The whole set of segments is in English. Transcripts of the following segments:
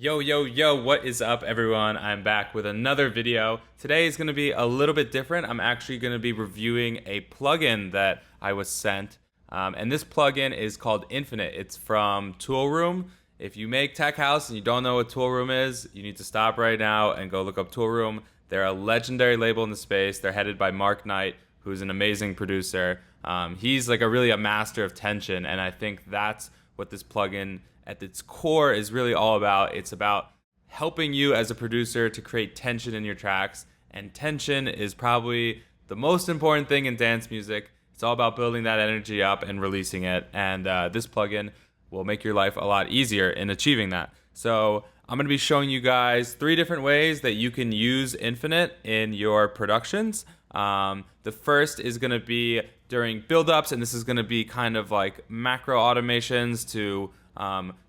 Yo, yo, yo, what is up, everyone? I'm back with another video. Today is going to be a little bit different. I'm actually going to be reviewing a plugin that I was sent. And this plugin is called Infinite. It's from Toolroom. If you make tech house and you don't know what Toolroom is, you need to stop right now and go look up Toolroom. They're a legendary label in the space. They're headed by Mark Knight, who's an amazing producer. He's like a master of tension, and I think that's what this plugin at its core is really all about. It's about helping you as a producer to create tension in your tracks, and tension is probably the most important thing in dance music. It's all about building that energy up and releasing it, and this plugin will make your life a lot easier in achieving that. So I'm going to be showing you guys 3 different ways that you can use Infinite in your productions. The first is going to be during buildups, and this is going to be kind of like macro automations to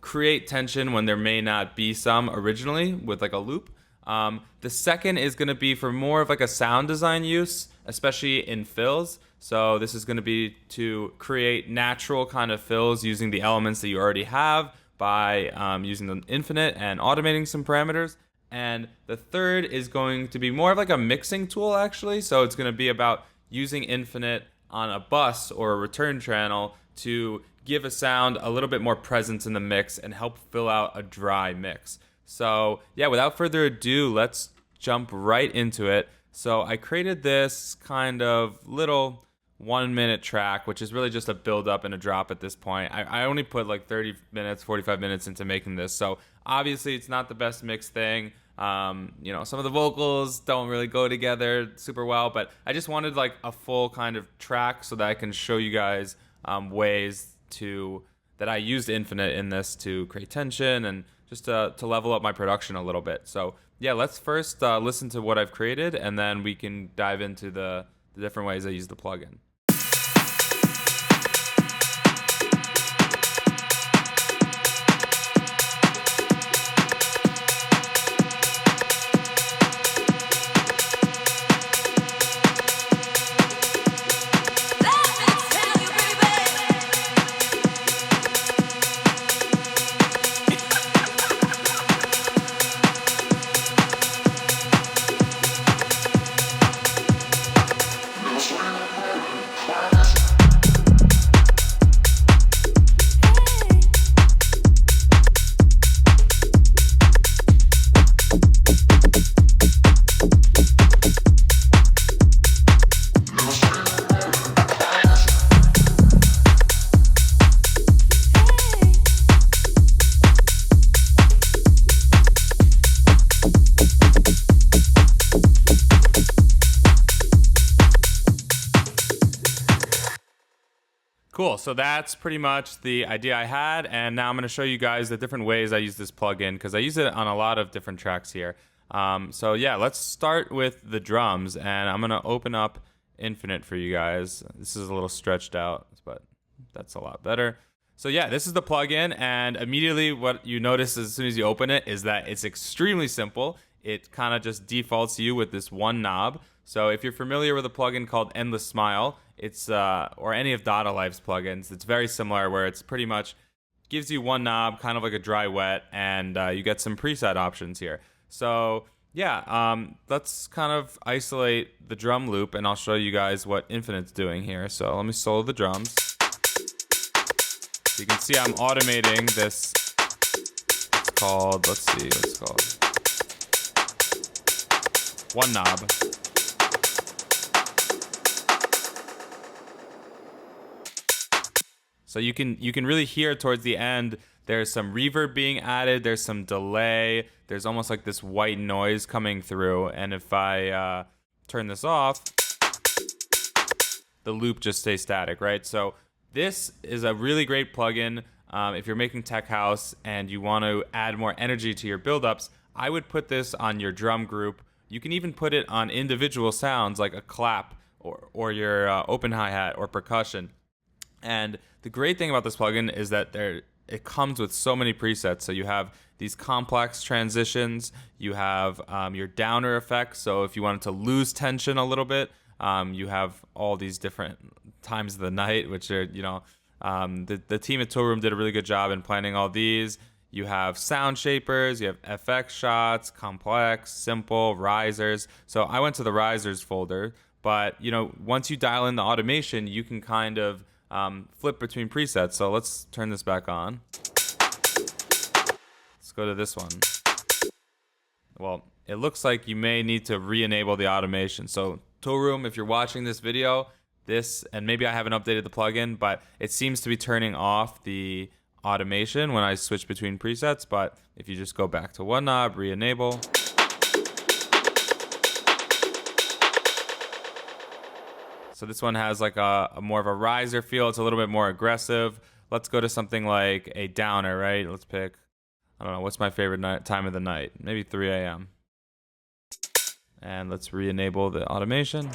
create tension when there may not be some originally with like a loop. The second is going to be for more of like a sound design use, especially in fills. So this is going to be to create natural kind of fills using the elements that you already have by using the Infinite and automating some parameters. And the third is going to be more of like a mixing tool, actually. So it's going to be about using Infinite on a bus or a return channel to give a sound a little bit more presence in the mix and help fill out a dry mix. So yeah, without further ado, let's jump right into it. So I created this kind of little 1-minute track, which is really just a build up and a drop at this point. I only put like 30 minutes, 45 minutes into making this. So obviously it's not the best mixed thing. Some of the vocals don't really go together super well, but I just wanted like a full kind of track so that I can show you guys ways that I used Infinite in this to create tension and just to level up my production a little bit. So yeah, let's first listen to what I've created, and then we can dive into the different ways I use the plugin. Cool, so that's pretty much the idea I had, and now I'm going to show you guys the different ways I use this plugin, because I use it on a lot of different tracks here. So yeah, let's start with the drums, and I'm going to open up Infinite for you guys. This is a little stretched out, but that's a lot better. So yeah, this is the plugin, and immediately what you notice as soon as you open it is that it's extremely simple. It kind of just defaults you with this one knob. So if you're familiar with a plugin called Endless Smile, it's or any of Data Life's plugins, it's very similar, where it's pretty much gives you one knob, kind of like a dry wet, and you get some preset options here. So yeah, let's kind of isolate the drum loop, and I'll show you guys what Infinite's doing here. So let me solo the drums. So you can see I'm automating this. It's called, let's call it one knob. So you can really hear towards the end, there's some reverb being added, there's some delay, there's almost like this white noise coming through, and if I turn this off, the loop just stays static, right? So this is a really great plugin. If you're making tech house and you want to add more energy to your buildups, I would put this on your drum group. You can even put it on individual sounds like a clap or your open hi-hat or percussion. And the great thing about this plugin is that it comes with so many presets. So you have these complex transitions, you have your downer effects. So if you wanted to lose tension a little bit, you have all these different times of the night, which are, the team at Toolroom did a really good job in planning all these. You have sound shapers, you have FX shots, complex, simple, risers. So I went to the risers folder, but once you dial in the automation, you can kind of flip between presets. So let's turn this back on. Let's go to this one. Well, it looks like you may need to re-enable the automation. So Tool Room, if you're watching this video, and maybe I haven't updated the plugin, but it seems to be turning off the automation when I switch between presets. But if you just go back to one knob, re-enable. So this one has like a more of a riser feel. It's a little bit more aggressive. Let's go to something like a downer, right? Let's pick, I don't know, what's my favorite time of the night? Maybe 3 a.m. And let's re-enable the automation.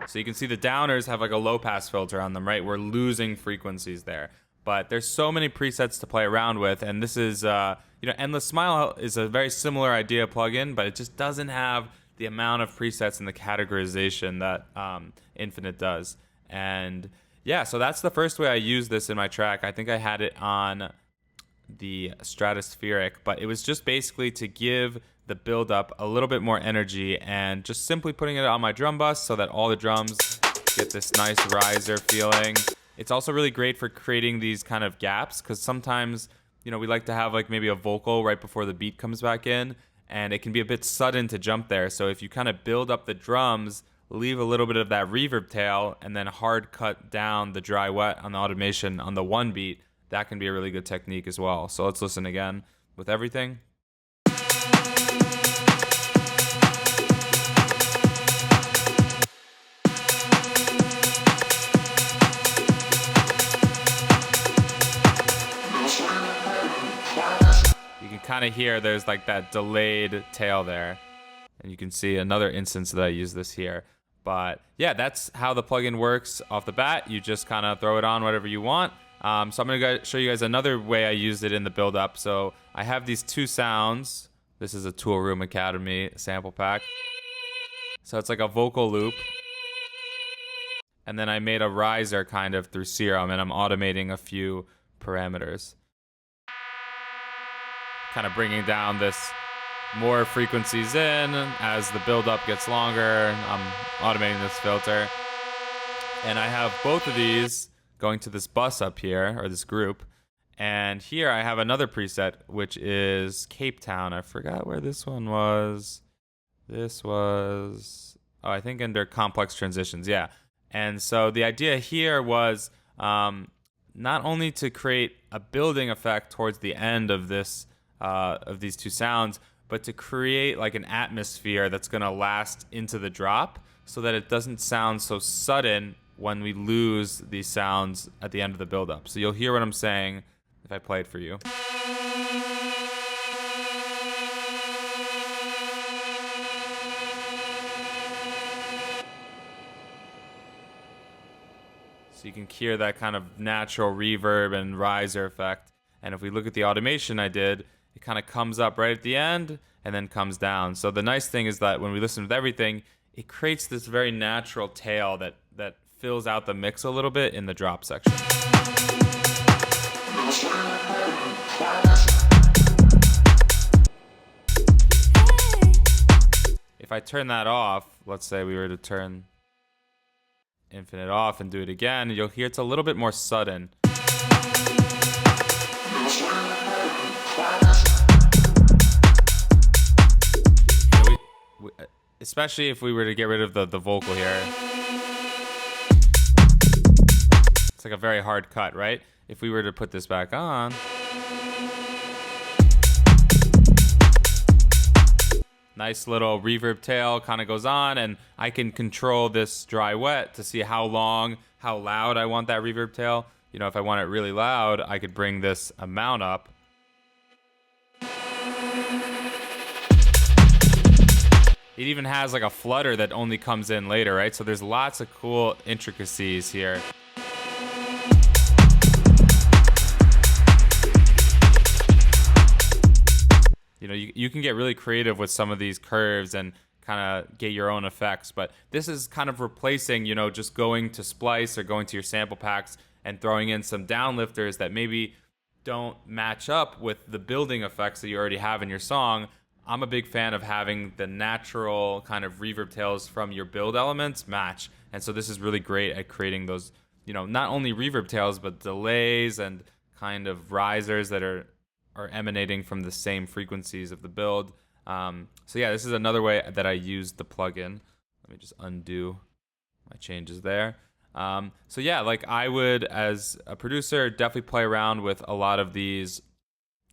So you can see the downers have like a low pass filter on them, right? We're losing frequencies there. But there's so many presets to play around with, and this is, Endless Smile is a very similar idea plugin, but it just doesn't have the amount of presets and the categorization that Infinite does. And yeah, so that's the first way I used this in my track. I think I had it on the Stratospheric, but it was just basically to give the build-up a little bit more energy and just simply putting it on my drum bus so that all the drums get this nice riser feeling. It's also really great for creating these kind of gaps, because sometimes, we like to have like maybe a vocal right before the beat comes back in, and it can be a bit sudden to jump there. So if you kind of build up the drums, leave a little bit of that reverb tail, and then hard cut down the dry wet on the automation on the one beat, that can be a really good technique as well. So let's listen again with everything. You can kind of hear there's like that delayed tail there. And you can see another instance that I use this here. But yeah, that's how the plugin works off the bat. You just kind of throw it on whatever you want. So I'm going to show you guys another way I used it in the build-up. So I have these two sounds. This is a Tool Room Academy sample pack. So it's like a vocal loop. And then I made a riser kind of through Serum, and I'm automating a few parameters. Kind of bringing down this more frequencies in as the build-up gets longer. I'm automating this filter. And I have both of these going to this bus up here, or this group. And here I have another preset, which is Cape Town. I forgot where this one was. This was, I think under complex transitions, yeah. And so the idea here was not only to create a building effect towards the end of this, of these two sounds, but to create like an atmosphere that's going to last into the drop so that it doesn't sound so sudden when we lose these sounds at the end of the build-up. So you'll hear what I'm saying if I play it for you. So you can hear that kind of natural reverb and riser effect. And if we look at the automation I did, it kind of comes up right at the end and then comes down. So the nice thing is that when we listen with everything, it creates this very natural tail that fills out the mix a little bit in the drop section. If I turn that off, let's say we were to turn Infinite off and do it again, you'll hear it's a little bit more sudden. Especially if we were to get rid of the vocal here. It's like a very hard cut, right? If we were to put this back on, nice little reverb tail kind of goes on, and I can control this dry wet to see how long, how loud I want that reverb tail. If I want it really loud, I could bring this amount up. It even has like a flutter that only comes in later, right? So there's lots of cool intricacies here. You can get really creative with some of these curves and kind of get your own effects. But this is kind of replacing, just going to Splice or going to your sample packs and throwing in some downlifters that maybe don't match up with the building effects that you already have in your song, I'm a big fan of having the natural kind of reverb tails from your build elements match. And so this is really great at creating those, not only reverb tails, but delays and kind of risers that are emanating from the same frequencies of the build. So yeah, this is another way that I use the plugin. Let me just undo my changes there. So yeah, like I would, as a producer, definitely play around with a lot of these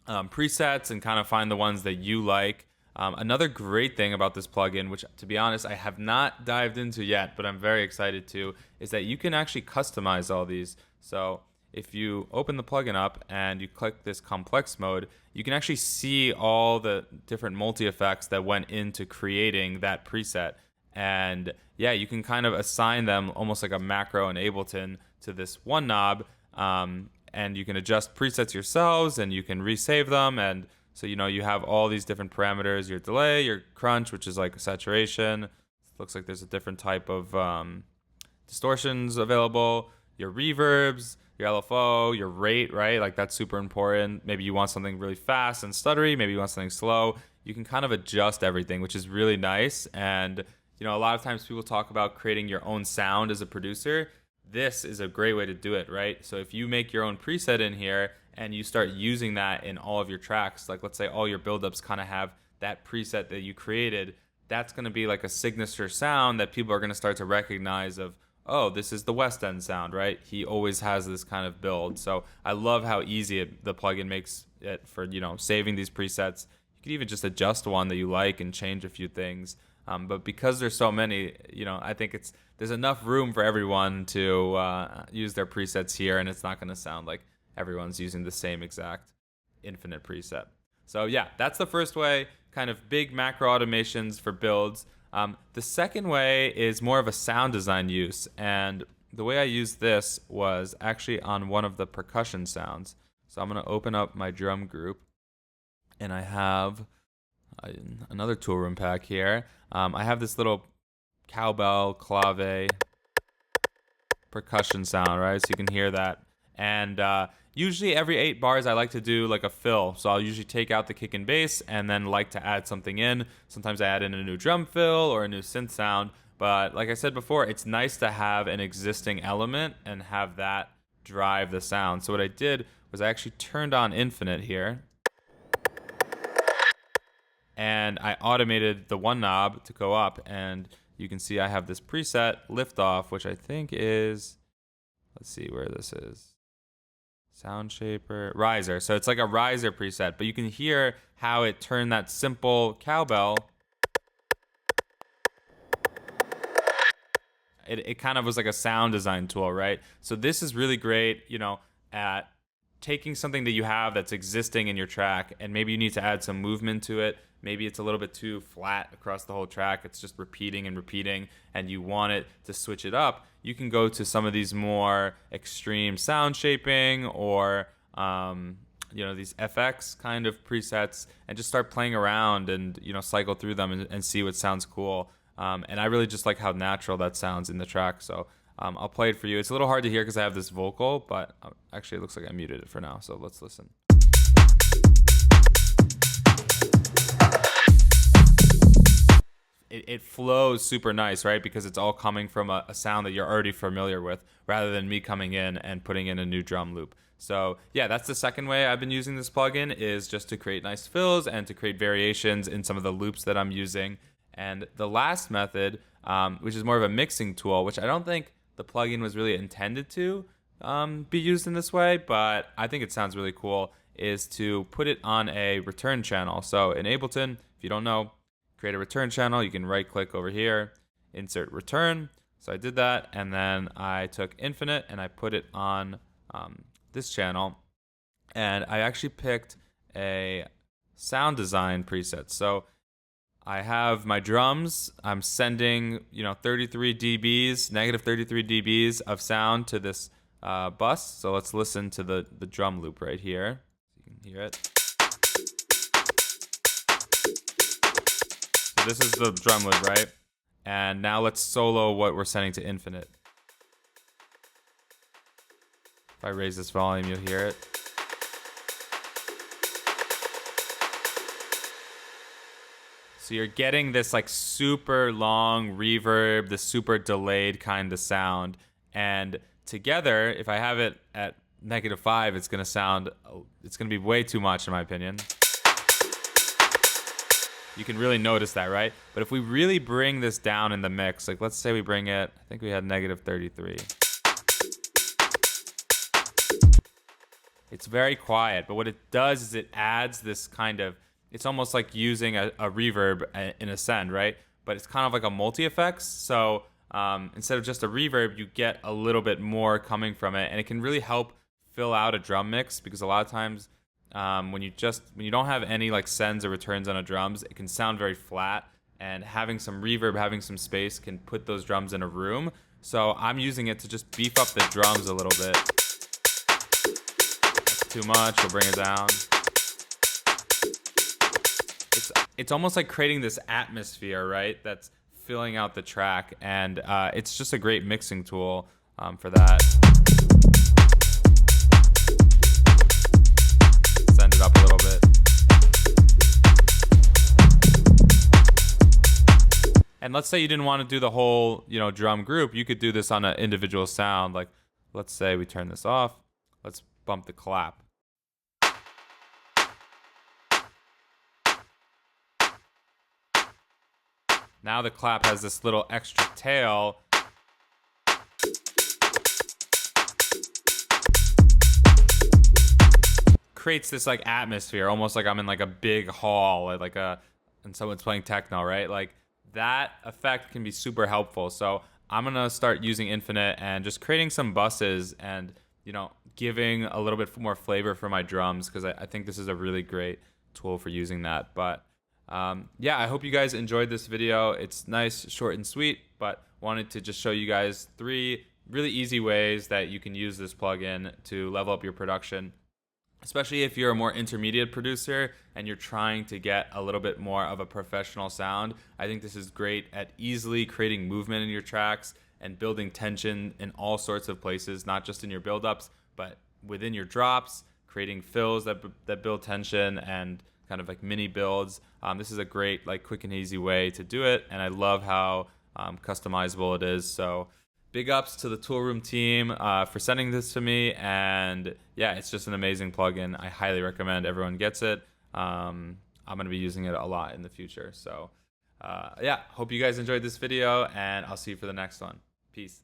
presets and kind of find the ones that you like. Another great thing about this plugin, which to be honest I have not dived into yet, but I'm very excited to, is that you can actually customize all these. So if you open the plugin up and you click this complex mode, you can actually see all the different multi-effects that went into creating that preset. And yeah, you can kind of assign them almost like a macro in Ableton to this one knob. And you can adjust presets yourselves and you can resave them. And so, you have all these different parameters, your delay, your crunch, which is like saturation. Looks like there's a different type of distortions available, your reverbs, your LFO, your rate, right? Like that's super important. Maybe you want something really fast and stuttery. Maybe you want something slow. You can kind of adjust everything, which is really nice. And, a lot of times people talk about creating your own sound as a producer. This is a great way to do it, right? So if you make your own preset in here and you start using that in all of your tracks, like let's say all your buildups kind of have that preset that you created, that's going to be like a signature sound that people are going to start to recognize of, oh, this is the West End sound, right? He always has this kind of build. So I love how easy the plugin makes it for, saving these presets. You can even just adjust one that you like and change a few things. But because there's so many, I think there's enough room for everyone to use their presets here, and it's not going to sound like everyone's using the same exact infinite preset. So yeah, that's the first way, kind of big macro automations for builds. The second way is more of a sound design use, and the way I used this was actually on one of the percussion sounds. So I'm going to open up my drum group, and I have another tool room pack here. I have this little cowbell, clave, percussion sound, right? So you can hear that. And usually every 8 bars I like to do like a fill. So I'll usually take out the kick and bass and then like to add something in. Sometimes I add in a new drum fill or a new synth sound. But like I said before, it's nice to have an existing element and have that drive the sound. So what I did was I actually turned on infinite here. And I automated the one knob to go up, and you can see I have this preset, Liftoff, which I think is, let's see where this is, Sound Shaper, Riser. So it's like a riser preset, but you can hear how it turned that simple cowbell. It kind of was like a sound design tool, right? So this is really great, at taking something that you have that's existing in your track, and maybe you need to add some movement to it. Maybe it's a little bit too flat across the whole track. It's just repeating and repeating, and you want it to switch it up. You can go to some of these more extreme sound shaping or, these FX kind of presets and just start playing around and, cycle through them and see what sounds cool. And I really just like how natural that sounds in the track. So I'll play it for you. It's a little hard to hear because I have this vocal, but actually it looks like I muted it for now. So let's listen. It flows super nice, right? Because it's all coming from a sound that you're already familiar with rather than me coming in and putting in a new drum loop. So yeah, that's the second way I've been using this plugin, is just to create nice fills and to create variations in some of the loops that I'm using. And the last method, which is more of a mixing tool, which I don't think the plugin was really intended to be used in this way, but I think it sounds really cool, is to put it on a return channel. So in Ableton, if you don't know, create a return channel, you can right click over here, insert return. So I did that, and then I took infinite and I put it on this channel, and I actually picked a sound design preset. So I have my drums, I'm sending 33 dBs, negative 33 dBs of sound to this bus. So let's listen to the drum loop right here. You can hear it. So this is the drum loop, right? And now let's solo what we're sending to infinite. If I raise this volume, you'll hear it. So you're getting this like super long reverb, this super delayed kind of sound. And together, if I have it at -5, it's going to be way too much in my opinion. You can really notice that, right? But if we really bring this down in the mix, like let's say we bring it, I think we had -33. It's very quiet, but what it does is it adds this kind of, it's almost like using a reverb in Ascend, right? But it's kind of like a multi-effects. So instead of just a reverb, you get a little bit more coming from it, and it can really help fill out a drum mix, because a lot of times when you don't have any like sends or returns on a drums, it can sound very flat, and having some reverb, having some space can put those drums in a room. So I'm using it to just beef up the drums a little bit. Too much, we'll bring it down. It's almost like creating this atmosphere, right? That's filling out the track, and it's just a great mixing tool for that. Send it up a little bit. And let's say you didn't want to do the whole, drum group. You could do this on an individual sound. Like, let's say we turn this off. Let's bump the clap. Now the clap has this little extra tail. Creates this like atmosphere, almost like I'm in like a big hall, and someone's playing techno, right? Like that effect can be super helpful. So I'm gonna start using Infinite and just creating some buses and giving a little bit more flavor for my drums, because I think this is a really great tool for using that. But yeah, I hope you guys enjoyed this video. It's nice, short and sweet, but wanted to just show you guys 3 really easy ways that you can use this plugin to level up your production, especially if you're a more intermediate producer and you're trying to get a little bit more of a professional sound. I think this is great at easily creating movement in your tracks and building tension in all sorts of places, not just in your buildups, but within your drops, creating fills that build tension and kind of like mini builds. This is a great, like, quick and easy way to do it, and I love how customizable it is. So big ups to the Toolroom team for sending this to me, and yeah, it's just an amazing plugin. I highly recommend everyone gets it. I'm going to be using it a lot in the future. So yeah, hope you guys enjoyed this video, and I'll see you for the next one. Peace.